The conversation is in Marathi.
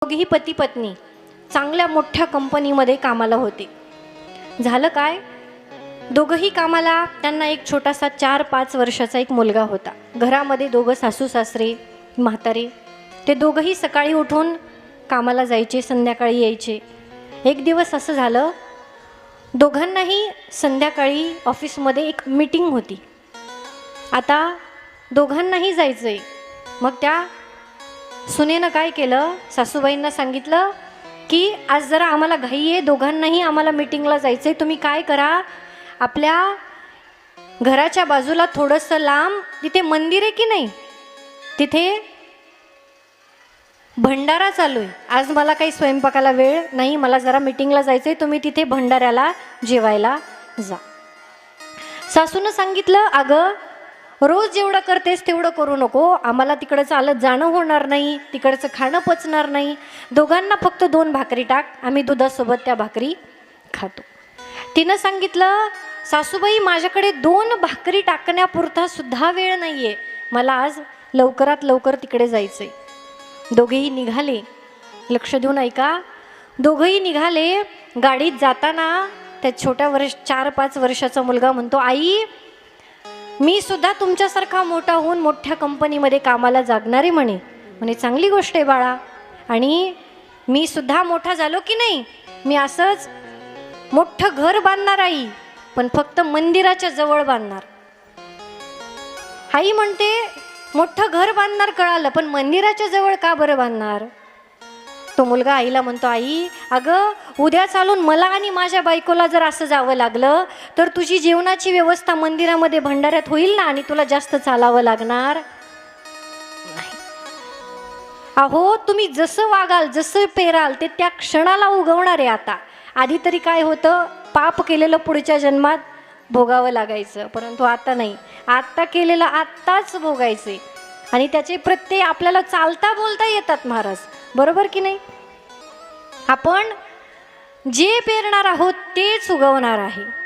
दोघेही पती पत्नी चांगल्या मोठ्या कंपनीमध्ये कामाला होते. झालं काय, दोघंही कामाला, त्यांना एक छोटासा 4-5 वर्षाचा एक मुलगा होता. घरामध्ये दोघं सासू सासरे म्हातारे, ते दोघंही सकाळी उठून कामाला जायचे, संध्याकाळी यायचे. एक दिवस असं झालं, दोघांनाही संध्याकाळी ऑफिसमध्ये एक मीटिंग होती. आता दोघांनाही जायचं आहे. मग त्या सुनेनं काय केलं, सासूबाईंना सांगितलं की आज जरा आम्हाला घाई आहे, दोघांनाही आम्हाला मीटिंगला जायचं आहे. तुम्ही काय करा, आपल्या घराच्या बाजूला थोडंसं लांब तिथे मंदिर आहे की नाही, तिथे भंडारा चालू आहे. आज मला काही स्वयंपाकाला वेळ नाही, मला जरा मीटिंगला जायचं आहे, तुम्ही तिथे भंडाऱ्याला जेवायला जा. सासूनं सांगितलं, अगं रोज जेवढं करतेस तेवढं करू नको, आम्हाला तिकडं चालत जाणं होणार नाही, तिकडचं खाणं पचणार नाही, दोघांना फक्त 2 भाकरी टाक, आम्ही दुधासोबत त्या भाकरी खातो. तिनं सांगितलं, सासूबाई माझ्याकडे 2 भाकरी टाकण्यापुरता सुद्धा वेळ नाही आहे, मला आज लवकरात लवकर तिकडे जायचं आहे. दोघेही निघाले. लक्ष देऊन ऐका, दोघंही निघाले. गाडीत जाताना त्या छोट्या 4-5 वर्षाचा मुलगा म्हणतो, आई मी सुद्धा तुमच्यासारखा मोठा होऊन मोठ्या कंपनीमध्ये कामाला जागणारे म्हणे. चांगली गोष्ट आहे बाळा, आणि मी सुद्धा मोठा झालो की नाही, मी असंच मोठं घर बांधणार आई, पण फक्त मंदिराच्या जवळ बांधणार. आई म्हणते, मोठं घर बांधणार कळालं, पण मंदिराच्या जवळ का बरं बांधणार? तो मुलगा आईला म्हणतो, आई अगं उद्या चालून मला आणि माझ्या बायकोला जर असं जावं लागलं तर तुझी जेवणाची व्यवस्था मंदिरामध्ये भंडाऱ्यात होईल ना, आणि तुला जास्त चालावं लागणार नाही. अहो तुम्ही जसं वागाल, जसं पेराल ते त्या क्षणाला उगवणार आहे. आता आधी तरी काय होतं, पाप केलेलं पुढच्या जन्मात भोगावं लागायचं, परंतु आता नाही, आत्ता केलेलं आत्ताच भोगायचे, आणि त्याचे प्रत्यय आपल्याला चालता बोलता येतात महाराज, बरोबर की नाही? आपण जे पेरणार आहोत तेच उगवणार आहे.